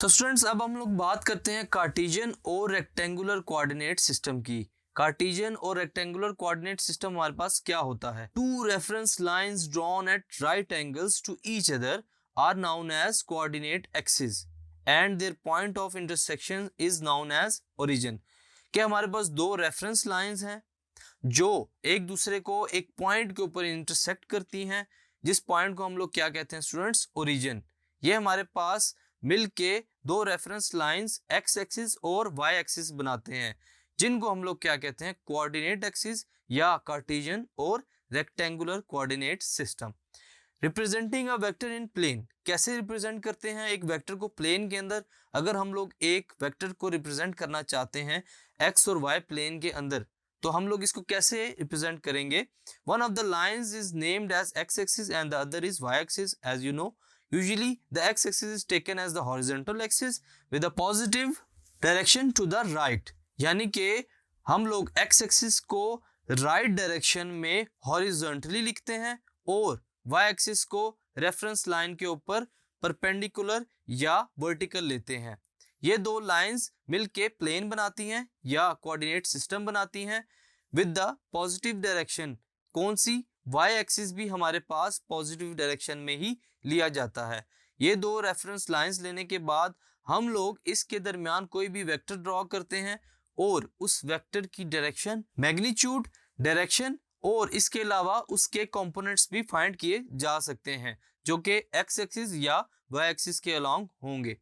Students अब हम लोग बात करते हैं कार्टेशियन और रेक्टेंगुलर कोऑर्डिनेट सिस्टम की। कार्टेशियन और रेक्टेंगुलर कोऑर्डिनेट सिस्टम हमारे पास क्या होता है? Two reference lines drawn at right angles to each other are known as coordinate axis and their point of intersection is known as origin. क्या हमारे पास दो रेफरेंस लाइंस हैं जो एक दूसरे को एक पॉइंट के ऊपर इंटरसेक्ट करती हैं, जिस पॉइंट को हम लोग क्या कहते हैं स्टूडेंट्स? ओरिजिन। ये हमारे पास मिलके दो रेफरेंस लाइंस एक्स एक्सिस और वाई एक्सिस बनाते हैं, जिनको हम लोग क्या कहते हैं? कोऑर्डिनेट एक्सिस या कार्टेशियन और rectangular coordinate system. Representing a vector in plane, कैसे रिप्रेजेंट करते हैं एक वेक्टर को प्लेन के अंदर? अगर हम लोग एक वेक्टर को रिप्रेजेंट करना चाहते हैं एक्स और वाई प्लेन के अंदर, तो हम लोग इसको कैसे रिप्रेजेंट करेंगे? One of the lines is named as X axis and the other is Y axis. As you know, usually the x-axis is taken as the horizontal axis with a positive direction to the right, यानी कि हम लोग x-axis को right direction में horizontally लिखते हैं और y-axis को reference line के ऊपर perpendicular या vertical लेते हैं। ये दो lines मिलके plane बनाती हैं या coordinate system बनाती हैं with the positive direction। कौन सी? y-axis भी हमारे पास positive direction में ही लिया जाता है। ये दो रेफरेंस लाइंस लेने के बाद हम लोग इसके दरमियान कोई भी वेक्टर ड्रॉ करते हैं और उस वेक्टर की डायरेक्शन, मैग्नीट्यूड, डायरेक्शन और इसके अलावा उसके कंपोनेंट्स भी फाइंड किए जा सकते हैं जो कि एक्स एक्सिस या वाई एक्सिस के अलोंग होंगे।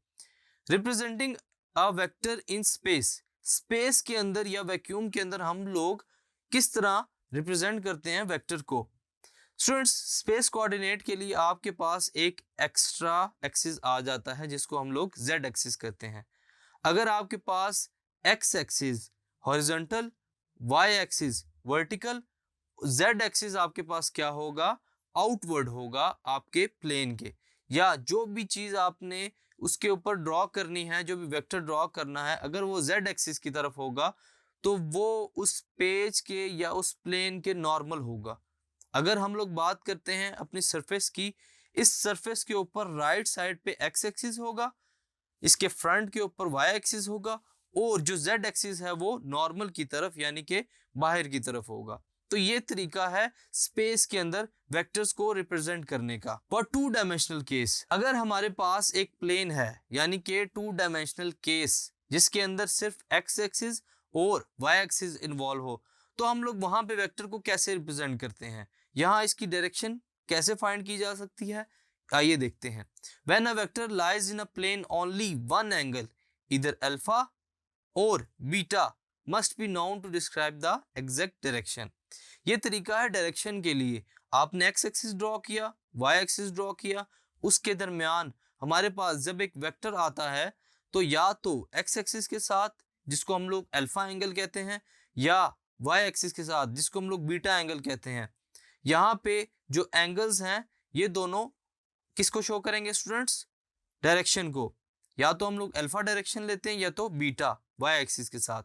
Representing a vector in space, space के अंदर या वैक्यूम के अंदर हम लोग किस तरह रिप्रेजेंट करते हैं वेक्टर को? स्टूडेंट्स, स्पेस कोऑर्डिनेट के लिए आपके पास एक एक्स्ट्रा एक्सिस आ जाता है जिसको हम लोग जेड एक्सिस कहते हैं। अगर आपके पास X axis horizontal, Y axis vertical, Z axis आपके पास क्या होगा? आउटवर्ड होगा आपके प्लेन के। या जो भी चीज आपने उसके ऊपर ड्रॉ करनी है, जो भी वेक्टर ड्रॉ करना है, अगर वो जेड एक्सिस की तरफ होगा तो वो उस पेज के या उस प्लेन के नॉर्मल होगा। अगर हम लोग बात करते हैं अपनी सरफेस की, इस सरफेस के ऊपर राइट साइड पे एक्स एक्सिस होगा, इसके फ्रंट के ऊपर वाई एक्सिस होगा और जो जेड एक्सिस है वो नॉर्मल की तरफ यानी कि बाहर की तरफ होगा। तो ये तरीका है स्पेस के अंदर वेक्टर्स को रिप्रेजेंट करने का। फॉर टू डायमेंशनल केस, अगर हमारे पास एक प्लेन है यानी कि टू डायमेंशनल केस जिसके अंदर सिर्फ एक्स एक्सिस और वाई एक्सिस इन्वॉल्व हो, तो हम लोग वहां पे वेक्टर को कैसे रिप्रेजेंट करते हैं? यहाँ इसकी डायरेक्शन कैसे फाइंड की जा सकती है? आइए देखते हैं। When a vector lies in a plane, only one angle, either alpha or beta, must be known to describe the exact direction। ये तरीका है डायरेक्शन के लिए। आपने एक्स एक्सिस ड्रॉ किया, वाई एक्सिस ड्रॉ किया, उसके दरमियान हमारे पास जब एक वेक्टर आता है तो या तो एक्स एक्सिस के साथ, जिसको हम लोग अल्फा एंगल कहते हैं, या वाई एक्सिस के साथ जिसको हम लोग बीटा एंगल कहते हैं। यहाँ पे जो एंगल्स हैं ये दोनों किसको शो करेंगे स्टूडेंट्स? डायरेक्शन को। या तो हम लोग अल्फा डायरेक्शन लेते हैं या तो बीटा वाई एक्सिस के साथ।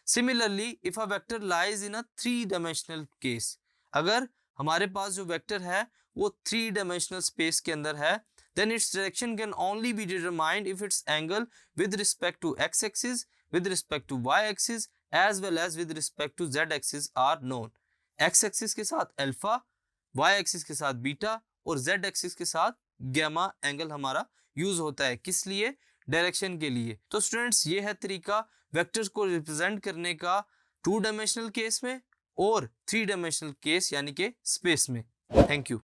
Similarly if a vector lies in a three dimensional case, अगर हमारे पास जो वेक्टर है वो थ्री डायमेंशनल स्पेस के अंदर है, then its direction can only be determined if its angle with respect to x axis, with respect to y axis as well as with respect to z axis are known। x axis के साथ alpha, y axis के साथ beta और z axis के साथ gamma angle हमारा use होता है। किस लिए? डायरेक्शन के लिए। तो स्टूडेंट्स, ये है तरीका वेक्टर्स को रिप्रेजेंट करने का टू डायमेंशनल केस में और थ्री डायमेंशनल केस यानी कि स्पेस में। Thank you.